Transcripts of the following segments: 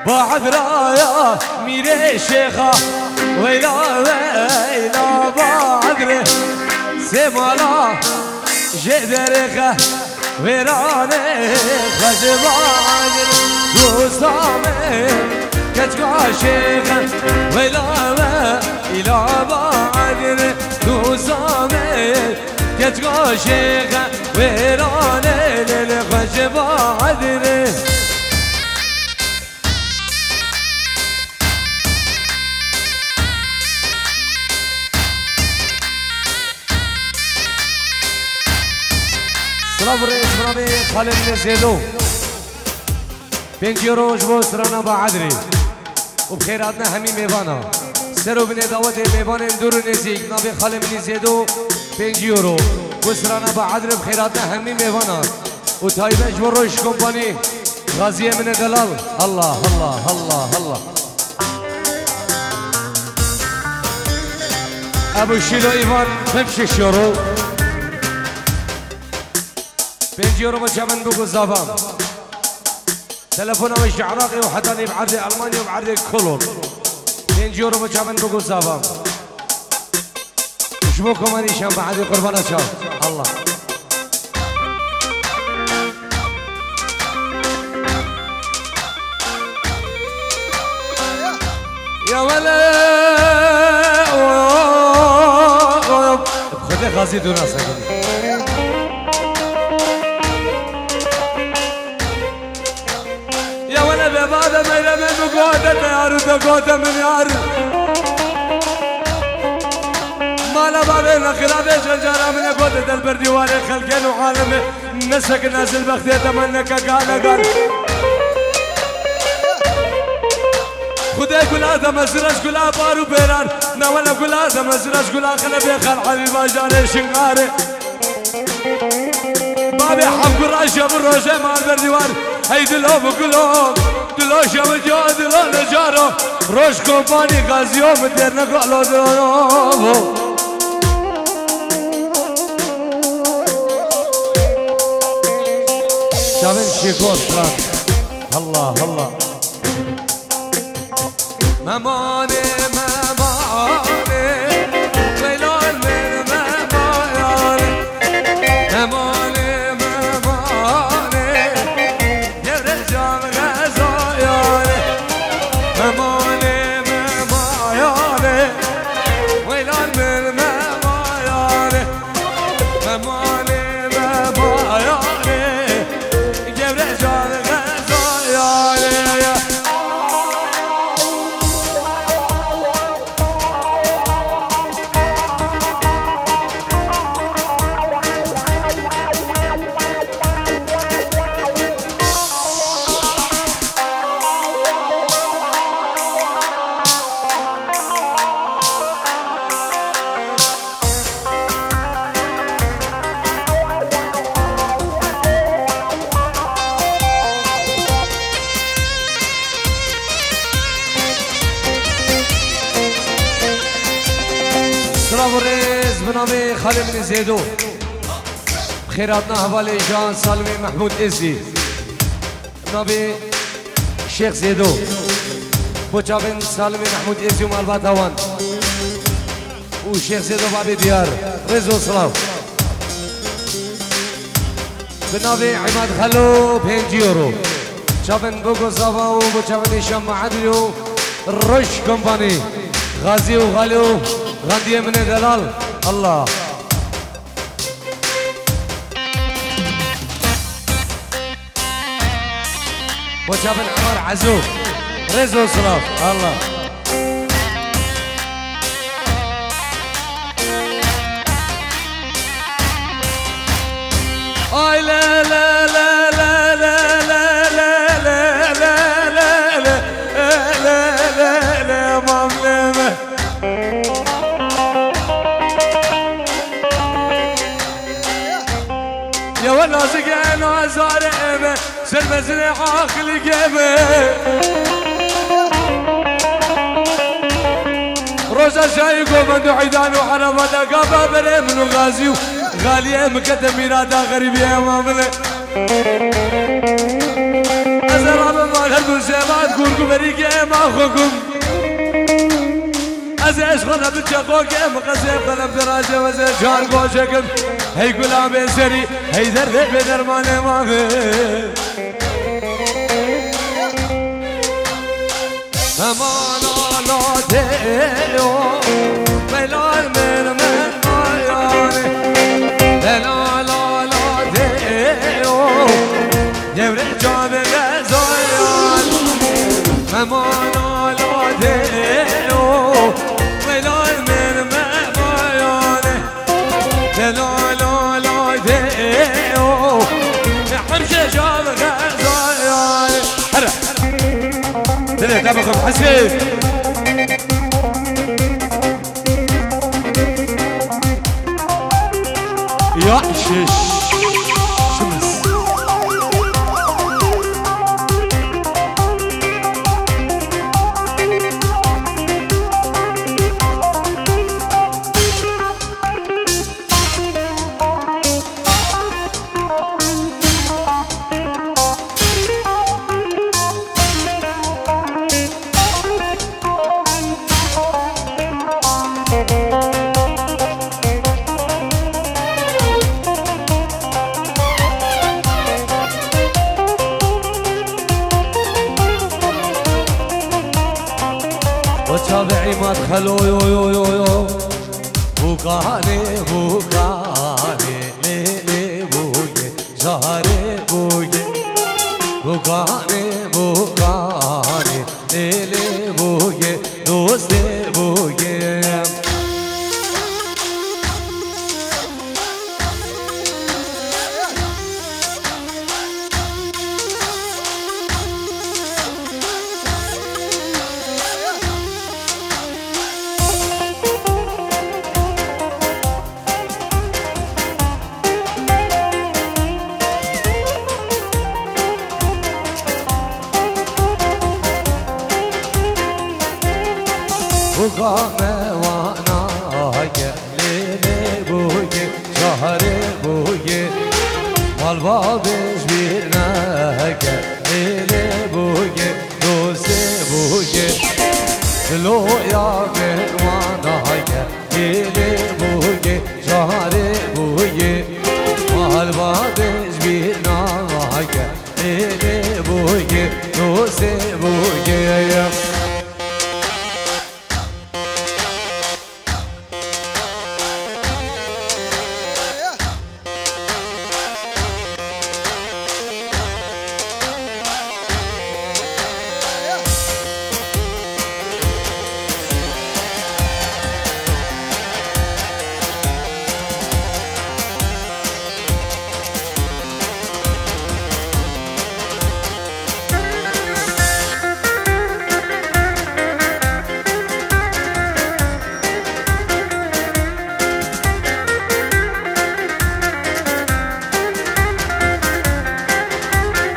بعد رايا ميري شيخة ويلا ويلا بعد سمالا جدرخة ويراني خجبان دوستامي كتقا شيخة ويلا ويلا بعد دوستامي كتقا شيخة ويراني للخجبان سلام رئيس برامي خالد نزيدو 5 يورو جبو سرانا بعدري وبخيراتنا همي ميوانا سرو بني دعوت ميوان دور نزيك نبي خالد نزيدو 5 يورو وسرانا بعدري بخيراتنا همي ميوانا وتايبه جبو روش كومباني غازية من دلال الله الله الله الله ابو شيلو ايوان 5 يورو 5 يورو بجمن بقو زافام تلفونه مش عراقي وحداني بعرض المانيا وبعرض كولون 5 يورو بجمن بقو زافام شبوكم اني شام بعد قربان شام الله يا ولا خذ غازي دون اسكني هذا ما يلمن بقوته يا رد قوته من يار ما لا بابنا خلافه شجره من قوته البردي واري خلقين وعالم نسك ناس البخت يتمنك قال قال خدای گلازم مزرش گلا بارو بیران نوالا گلازم مزرش گلا خلبی خل حبیب آجاره شنگاره بابی حب قراش یا بروشه مال بردیوار هی دلو بگلو دلو شب جا دلو نجارو روش کمپانی غازیو مدیر نگالو دلو شابن شیکور سلام الله الله ممانه ممانه ویلال من ممانه ممانه ممانه یرجام غزایانه ممانه ممانه ویلال من ممانه ممانه ممانه یرجام غزایانه بنامه خالد بن زيدو خيراتنا حوالي جان سالمي محمود ازي بنامه شيخ زيدو بوچا بن سالمي محمود ازي ومالبات هوان وشيخ زيدو بابي ديار رزو سلام بنامه عماد خلو 5 يورو چابن بوگو زاوا و بوچا بن شام معدلو رش كومباني غازي وغالو غانديه من دلال الله وجاب العمر عزوف رزو صلاف الله اي لا لا لا لا لا لا لا لا لا لا لا لا لا مظلمه يا ولا زقنا زارعبه سلمى زرع عاقل جيبه روزا شايقو من عيدان وحرمه دقابه بريمن وغازي غاليه مكتب ميرادا غريب يا مامله ازرع ما هر کن سمات گورگو بری که ما خوکم از عشق نبود چقو که مقصب قلم دراجه و زیر جان گوشکم هی گلاب سری هی درد به درمان مامه امان آلاده بلال من آیانه بلال آلاده جبر جان غزایان امان آلاده بلال من آیانه بلال آلاده همشه جان غزایان هره دلي تبقى حسين يا شش شمس وتابعي ما دخلوا يو يو يو يو بوكاني بوكاني ليلي بوكي زهري بوكي بوكاني بوكاني ليلي بوكي دوستي بوكي بوكامي وانا ليلي بوكي زهري بوكي والبابش بيرناك ليلي بوكي دوستي بوكي لو يا من وانا ليلي بوكي زهري بوكي والبابش بيرناك ليلي بوكي دوستي بوكي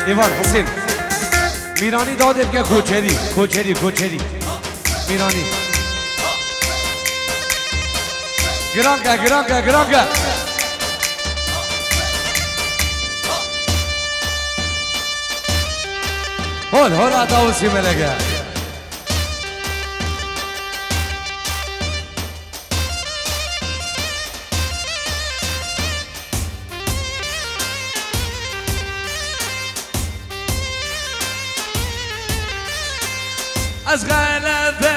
ایوان حسین میرانی داده بگه کوچری کوچری کوچری میرانی گرانگه گرانگه گرانگه هول هول اتاوسی ملگه از غلبه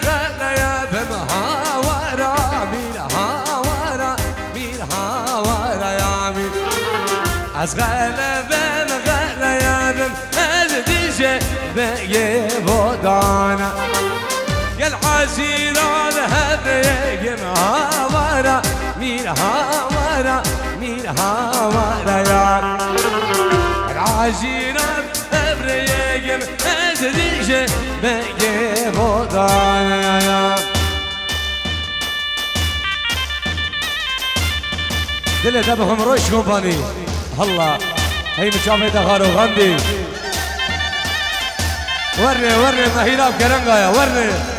غلبه مهاورا میر هاورا میر هاورا یا میر از غلبه غلبه از دیشه به بودانا گل عزیران هدیه مهاورا میر هاورا میر هاورا یا عزیران هدیه از دیشه به بودانا دل دبهم روش كومباني هلا هي مشافه دخار وغندي ورني مهيراب كرنقايا ورني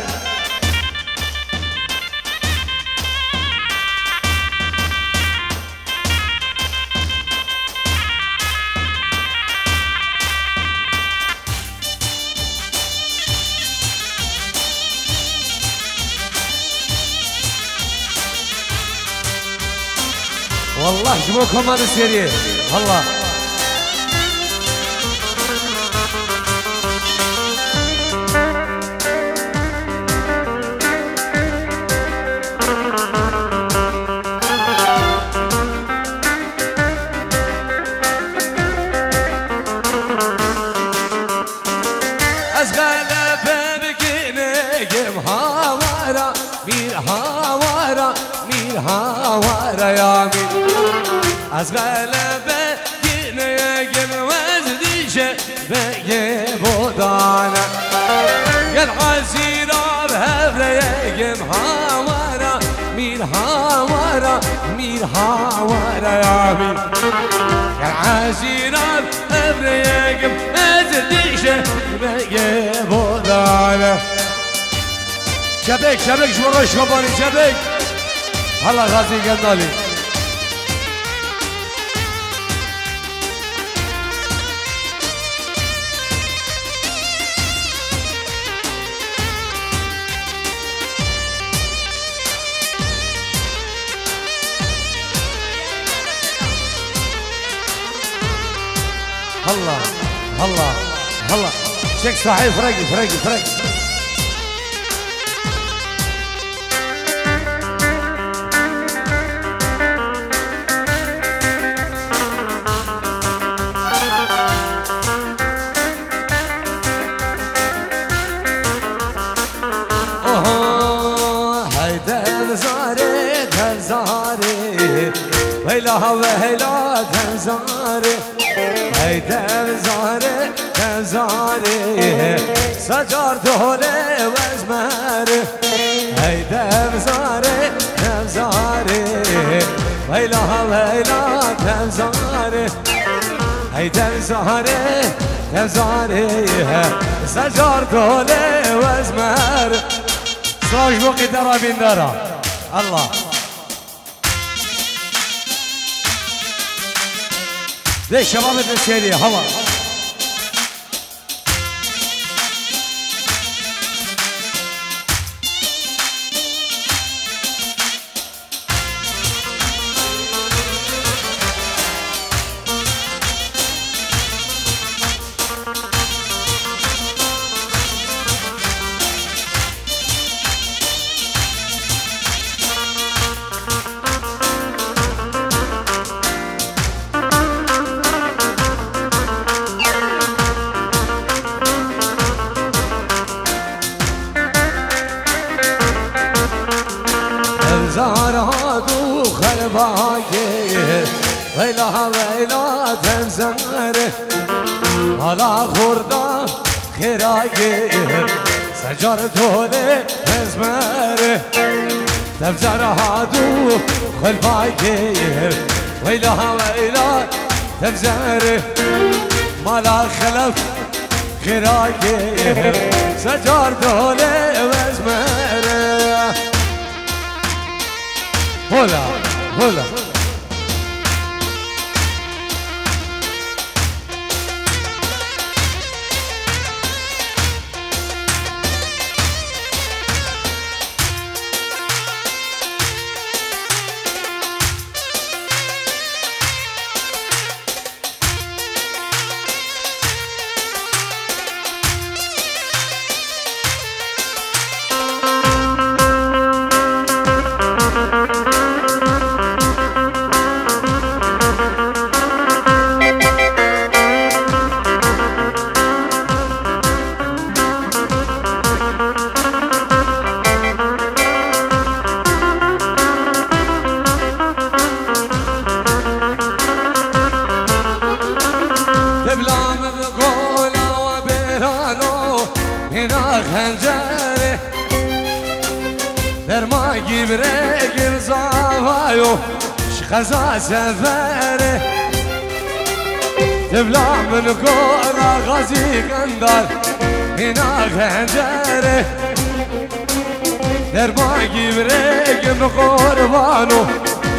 شبو كمان السيرية الله از غلبه گینه گموز دیشه بگه بودانه گل عزیرا به هفره گم هاورا میر هاورا میر هاورا یا میر گل عزیرا به هفره گموز دیشه بگه بودانه شبک شبک شما شبانی شبک هلا غازی گندالی الله الله الله شيك صحيح فرقي فرقي فرقي هيدا زاري تزاري ويلا ويلا تزاري هيدا زاري تزاري سجار دولي وزماري هيدا زاري تزاري ويلا ويلا تزاري هيدا زاري تزاري سجار دولي وزماري صاج وقت درا بين درا الله ليش شباب السيرية هوا زارادو خربايه ويلا ويلا تنزمره على خوردا خرايه سجار توله تزمره تفزرادو خربايه ويلا ويلا تنزمره مالا خلف خرايه سجار توله تزمره هلا هلا خنجره در ما گیبره گرزاوایو شخزا سفره تبلع من كورا غازي قندر هنا خنجره در ما گیبره قربانو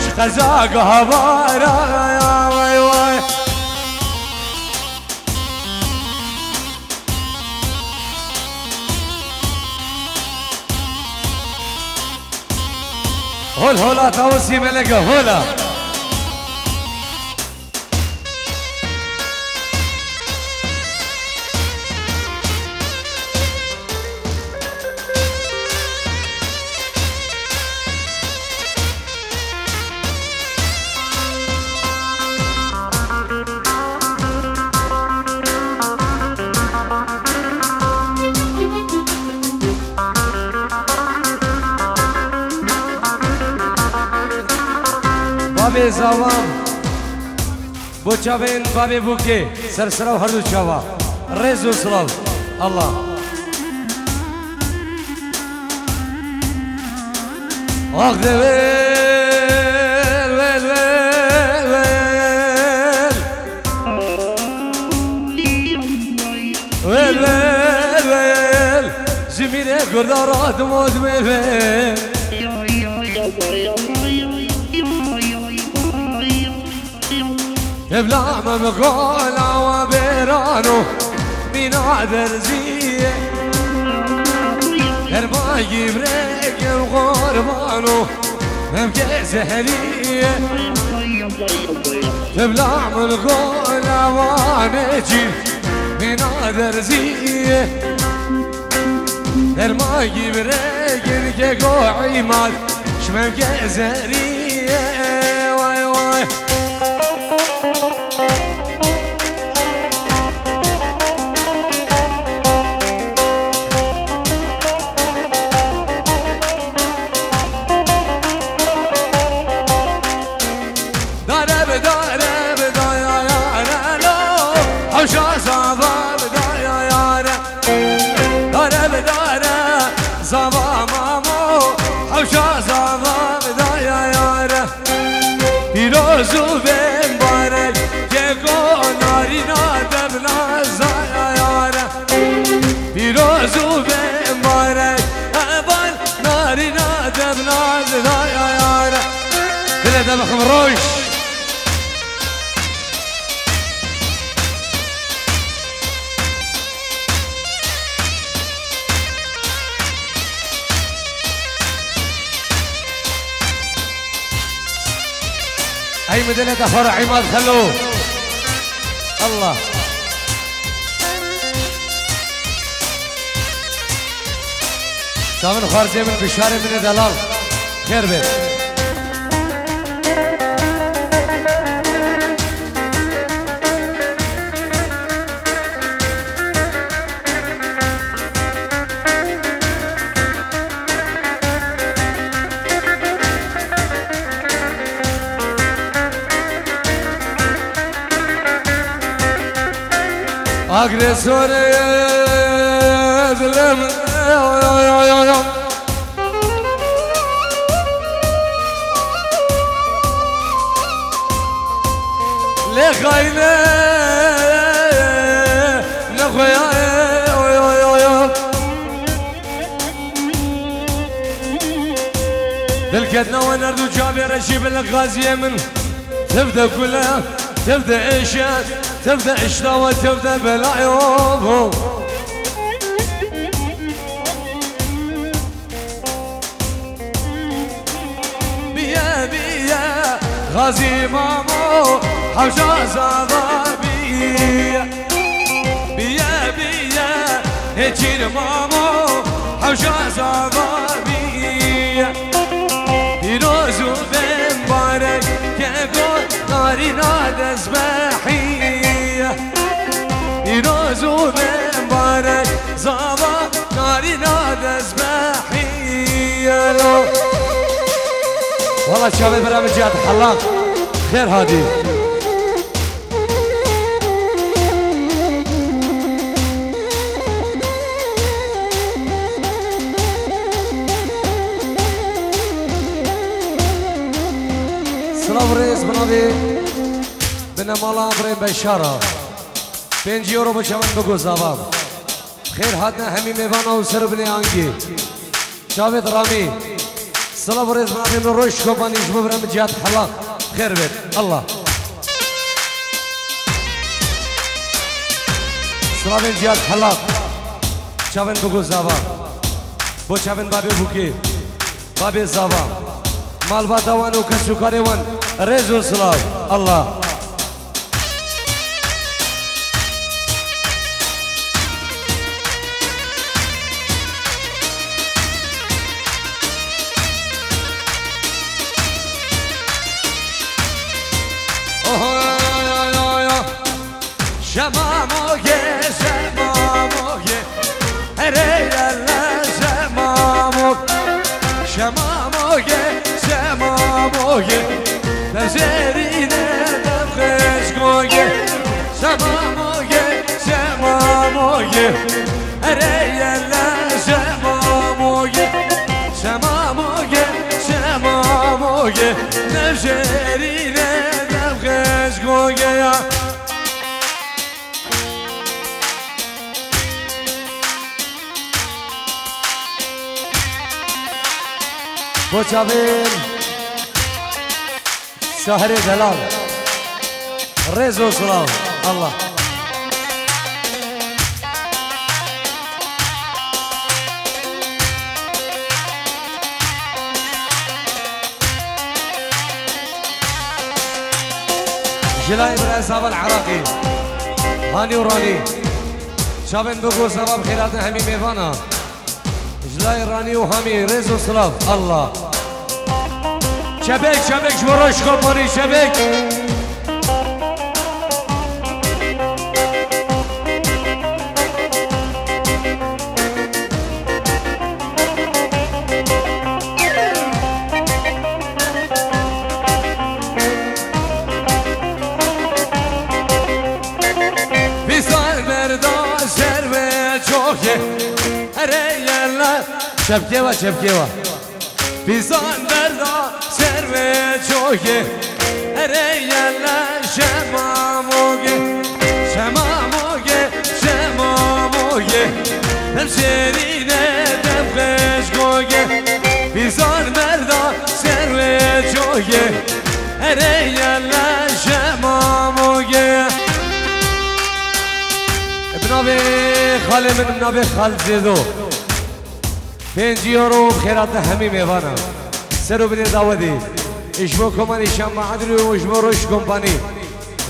شخزا قهبارا يا واي واي هول هولا توسي ملقه هولا بابي زوام بوچاوين بابي بوكي سرسرو هردو چاوا رزو سلام الله آخ ويل زميلي قدرات موت بالفيل ابلع مقولة وبيرانو من عدر زيه هرباي بريك الغربانو مبكي زهريه ابلع مقولة وانجي من عدر زيه هرباي بريك القوعي مال شمبكي زهريه واي واي پیروزو بین بارک که گناری نادم نازای یاره پیروزو بین بارک اول ناری نادم نازای یاره دل دمخم روش هاي مدينة فرع عماد خلو الله شامل خارجي من بشارة من دلال خير بيت agresore dilem le khayne ne khoya بالكدنا ونردو جابر اجيب الغازيه من تبدا كلها تبدا ايشات تبدا اشتوى تبدا بالعيوب بيا بيا غازي مامو حوجاز بيا بيا بيا هجير مامو حوجاز بيا يروزو بين بارك كيقول ناري نادى زباحية يروزو بين بارك زابا ناري نادى زباحية والله شباب برامج جات حلاق خير هادي سلام رئيس بنابي بنا مالا بري بشارة 5 يورو بشمن بگو زابام خير هاتنا همي ميوانا و سر بني آنگي شاوید رامي سلام رئيس بنابي من روش كوباني جمع برام جات حلاق خير بيت الله سلام جات حلاق شاوید بگو زابام بو شاوید بابي بوكي بابي زابام مال باتوان و کسو کاریوان رزو سلام الله شماموگه شماموگه هره یلا شماموگ شماموگه شماموگه نجرینه دمخش گوگه شماموگه شماموگه اره یلا شماموگه شماموگه شماموگه نجرینه دمخش گوگه بوچاوین ساهر دلال رزو سلام الله جلاي بالعصابة العراقي هاني وراني شابن بقو سبب خيراتنا همي ميفانا جلاي راني وهامي رزو سلاف الله شبك شبك شبروش كومباني شبك شبكيوا شبكيوا بيزان بردا سروي چوكي ريالا شماموغي شماموغي شماموغي همشرينه دمخش گوگه بيزان بردا سروي چوكي ريالا شماموغي ابنابي خالي من ابنابي خال زيدو 5 یورو خیرات همی میوانم سرو بینه داودی اشبو کمانی شما عدلی و اشبو روش کمپانی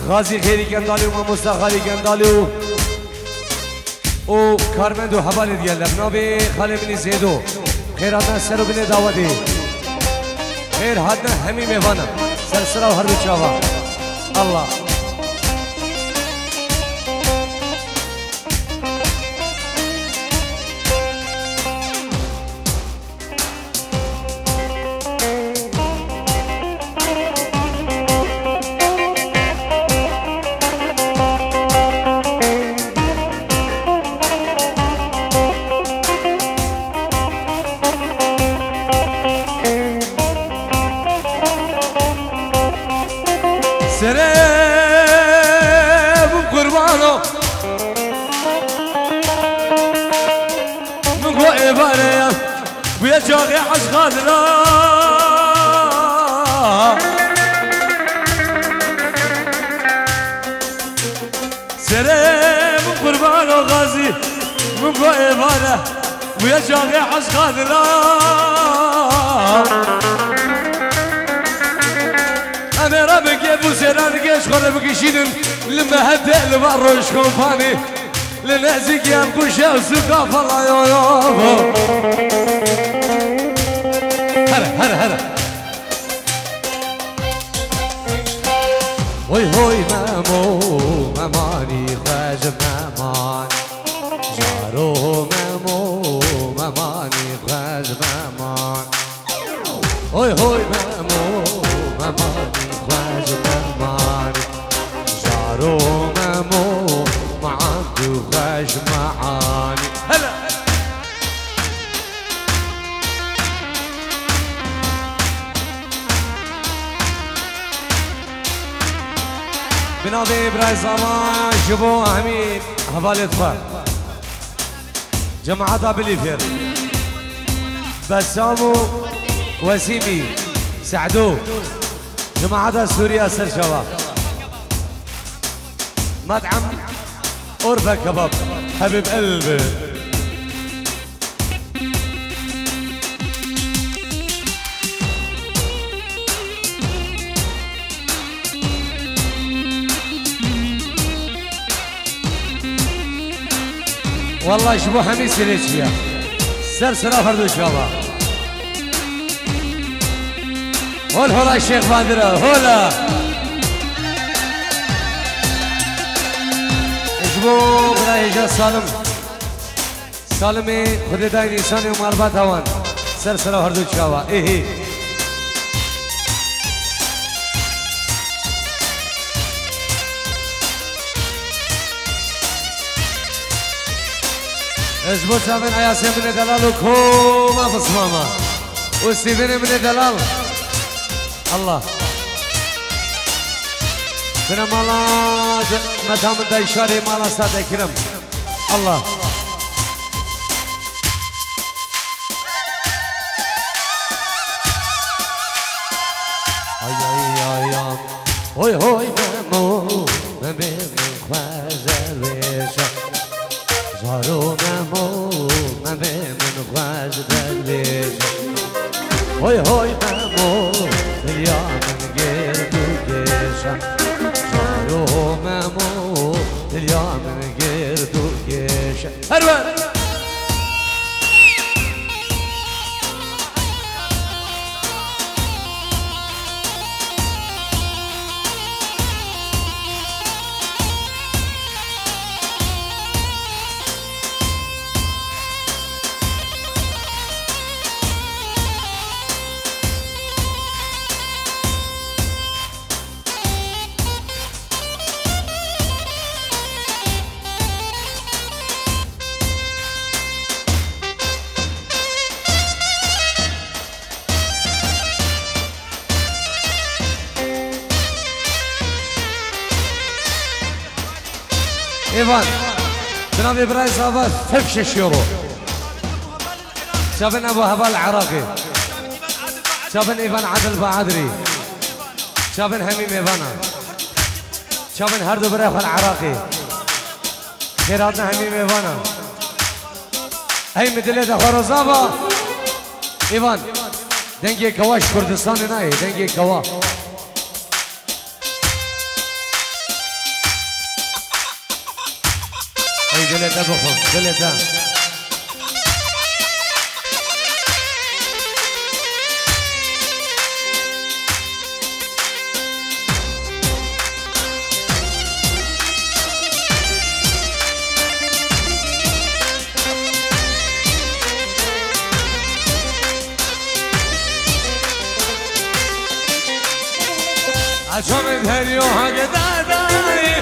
غازی خیری گندالی و مستقالی گندالی و کارمند و حوالی دیگه لبنابی خالی منی زیدو خیرات سرو بینه داودی خیر حدنا همی میوانم سرسرا و هر بچاوا الله جاغي عشقادنا سلام قربان وغازي من قويبانا ويا جاغي عشقادنا انا رابك يا ابو سيرانك اشغل بكشين لما هدأ لبروش كومباني لنازك يا مكوشة وسقاف الله يوم هلا هوي هوي مامو ماماني خاج مامان جارو مامو ماماني خاج مامان هوي هوي مامو ماماني خاج مامان جارو مامو معاك خاج معاني هلا بنابي براي زمان شبو همين حوالي طفال جماعتها باليفير بسامو وسيمي سعدو جماعتها سوريا سر شباب مطعم أورفا كباب حبيب قلبي والله شبو حميد سليشيا سلسلة فردو شباب هول هولا الشيخ بادرة هولا شبو برايجا سالم سالمي خود داين انساني ومعربات هوان سلسلة فردو شباب ايه اجبر شافن عياسي من دلال وكوما بصمامة وستيفن من دلال الله بنا مالا مدام دايشاري مالا سادة كرم الله هوي هوي مامو مامي خوازه ویشا زارو مامو مامي خوازه ویشا هوي هوي مامو دلیا من گردو گیشا زارو مامو دلیا من گردو گیشا هرور ايفان جناب ابراهيم صافات ففش يورو شافن ابو هبال العراقي شافن ايفان عادل بعدري شافن هميم ايفانا شافن هردو براخ العراقي خيراتنا هميم ايفانا هي مدلة خرزابا ايفان دنجي كواش كردستان ناي دنجي كوا دلتا بخون دلتا عشان الهريو هاجي داداي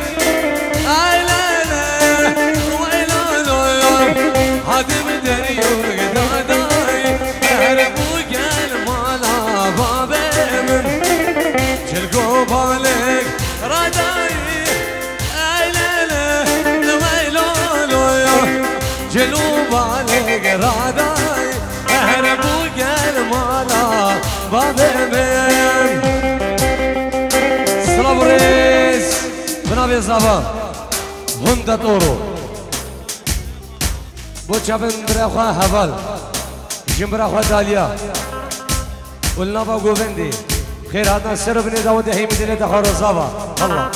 اي لا هادي بدريو داداي هربو قال مالا بابي من شلقو بالك راداي اي لا لا ويلو جلو بالك راداي هربو قال مالا بابي من صبريس بنابي صبا هندا تورو بو چابن براخوا هوال جم براخوا دالیا والنبا گووندی خیر هاتنا سر بنی داود هی مدینه دخار زابا الله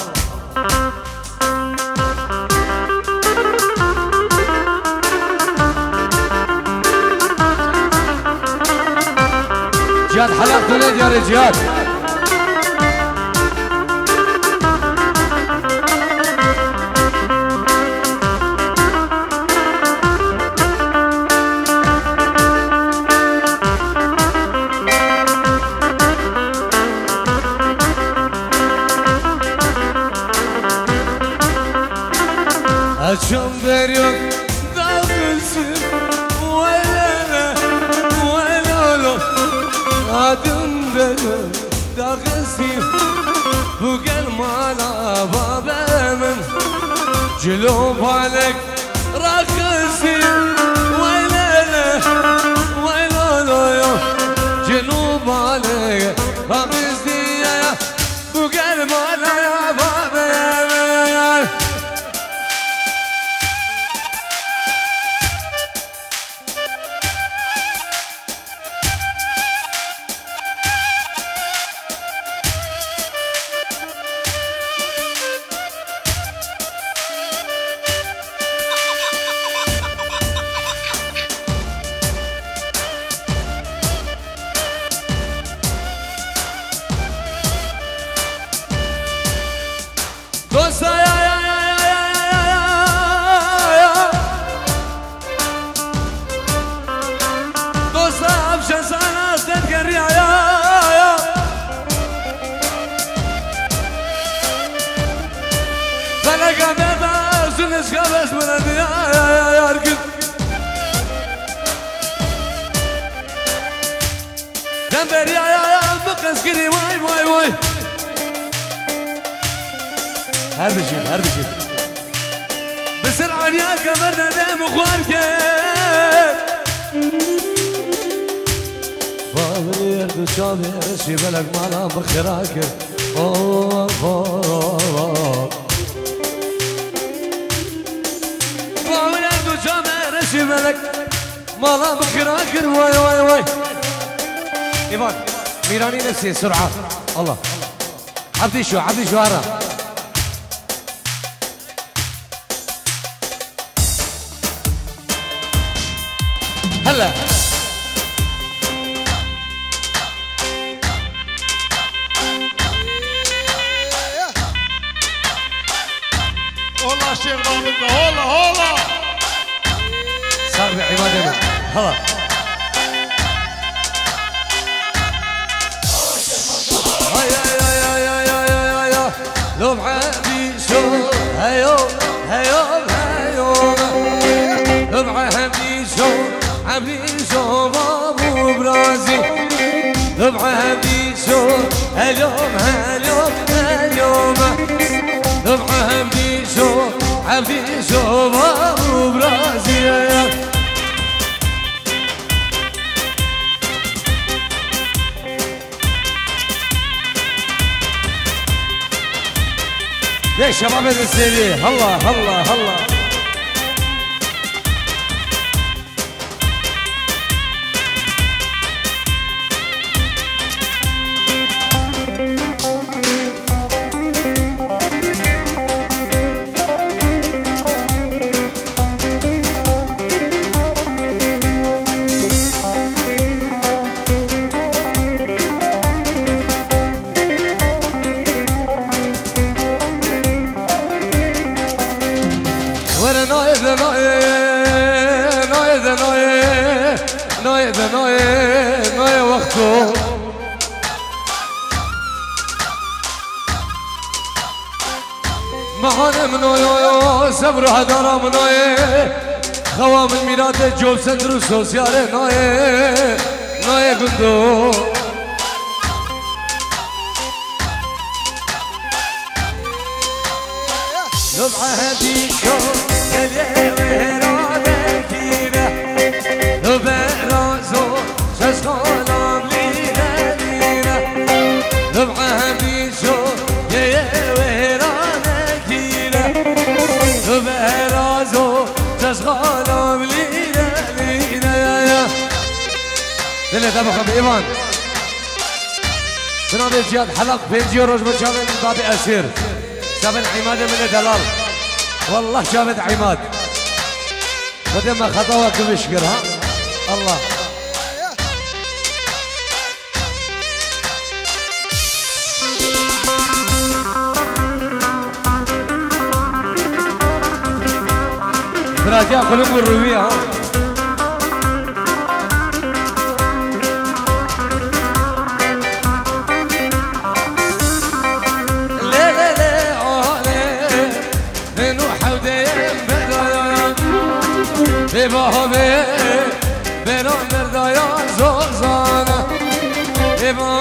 جهاد حلاق دولد یاری جهاد Açım veriyor dalgınsın Velene velolo Adım benim dalgınsın Bu gel mala babemin Cilo balek rakısın Velene velolo Cilo balek rakısın Bu gel mala babemin بريا يا مقسكني واي واي واي هربشي بسرعة يا كبرنا دم خوارك باوري يردو شابي رشي بلك مالا بخراك باوري يردو شابي رشي بلك مالا بخراك واي واي واي إيفان ميراني نفسي سرعة الله عبدي شو هرا هلا والله شيخ ضابطنا هلا صار بعبادنا هلا هيا لو بعدي شو هيو لو بعدي شو عبدي شو بابو برازي لو بعدي شو اليوم لو بعدي شو بابو برازي يا شباب السيدي هلا نوية وقته معانا منوية صبر هدارا منوية خوام الميلاد جوب سندرو سوسيال نوية قندو نبعه هدي شو يلي ويرادة كيرة نبرازو شسخالام لينا نبعه هدي شو يلي ويرادة كيرة نبرازو شسخالام لينا يا دلي دبخة بإيمان بنادي جياد حلق بنجي روج بشامل بابي أسير شافت عماد من دلال والله شافت عماد ودم خطوك مشكر ها الله براجع قلوب الروية ها بابه برام بردایان زوزانه بابه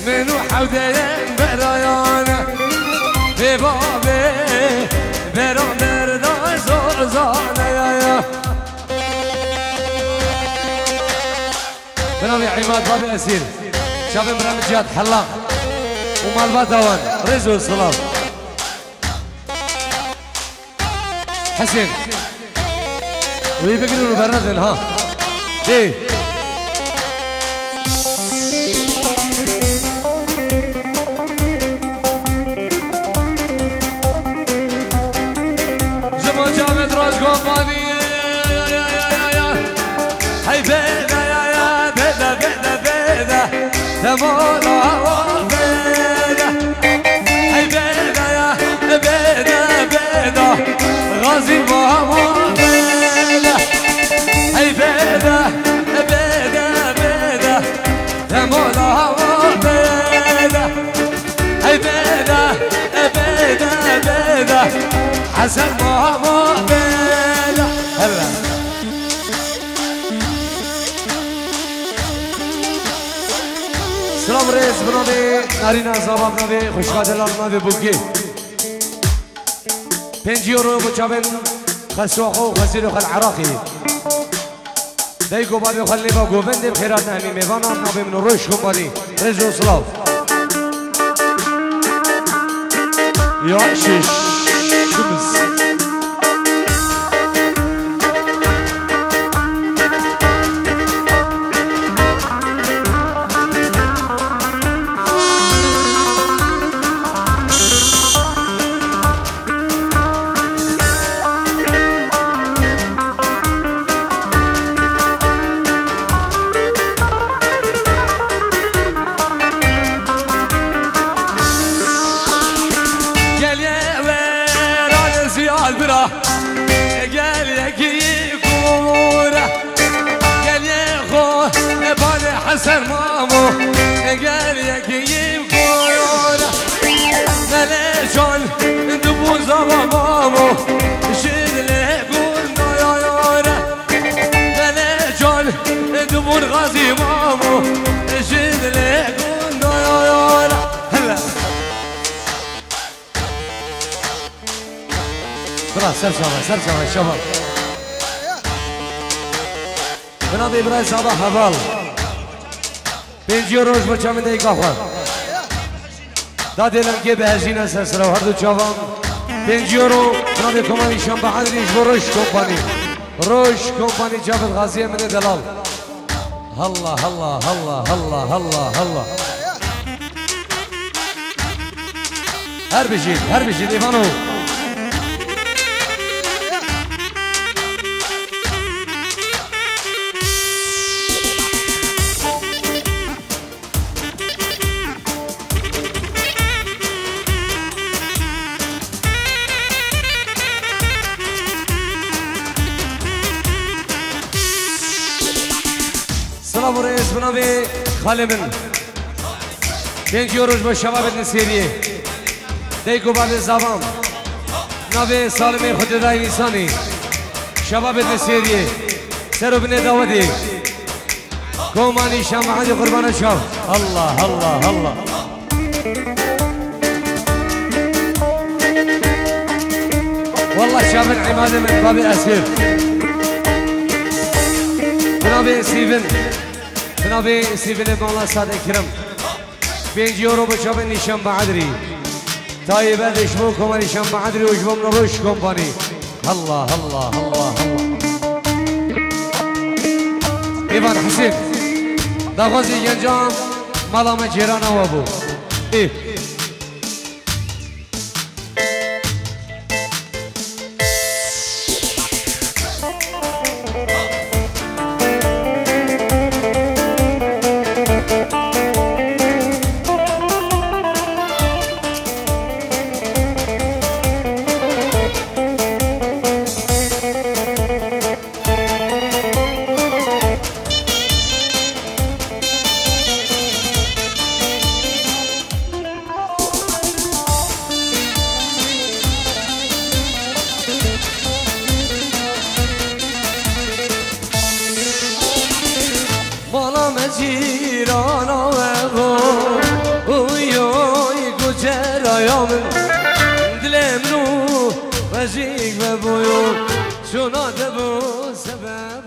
منو حودین برایانه بابه برام بردای زوزانه برام عماد بابي أسير شاف برنامج جهاد حلاق ومال باتوان رزق الصلاة حسين ويبقلوا بردن ها ايه جمع جامد راج قواني هاي بيدا يا بيدا بيدا بيدا تمولا بيدا هاي بيدا يا بيدا بيدا غازي محمود بيدا هاي بيدا بيدا بيدا تمولا بيدا هاي بيدا بيدا بيدا حسن محمود بيدا بنابه نارین زاباب نابه خوشقادلال نابه بوگی 5 یورو بچابن خسوخو خسیرو خل عراقی دایگو بابی خل نیبا گوونده بخیرات نهمی میوانا نابه منو روش کمبانی رجو سلاف یا شش شمس حسن مامو قال يقيم كورونا ملاشون دبو زوا مامو شد لقون نايانا ملاشون دبو الغازي مامو شد لقون نايانا هلا برا سرسوا الشباب بنادي برا صباح هبال 5 روز بچه من دیگه خواه دادیلم که به هزینه سرسره و هر دو چاوان 5 یورو بنابه کمانی شنبه عدریش با روش کمپانی جابت غازیه من دلال هلا هلا هلا هلا هلا هلا هر بشید ایوانو سلام و رئیس بنابه خاله من 5 یوروش با شباب نسیریه دیگو باب زبان نابه سالمه خود رای نیسانی شباب نسیریه سر و بنه داودی کومانی شمعانی قربان شب الله الله الله والله شاب عماده من باب اسير بنابه سیفن مولا ساده کرم 5 یورو بچه به نیشان بعدری تایبه دشمو کما نیشان بعدری و جبم نروش کمپانی الله الله الله الله ایوان حسین داغازی گنجام ملام جیران وابو جیرانا و اویای گجرایامن دلم رو وزیگ و بویو چوناده بو سبب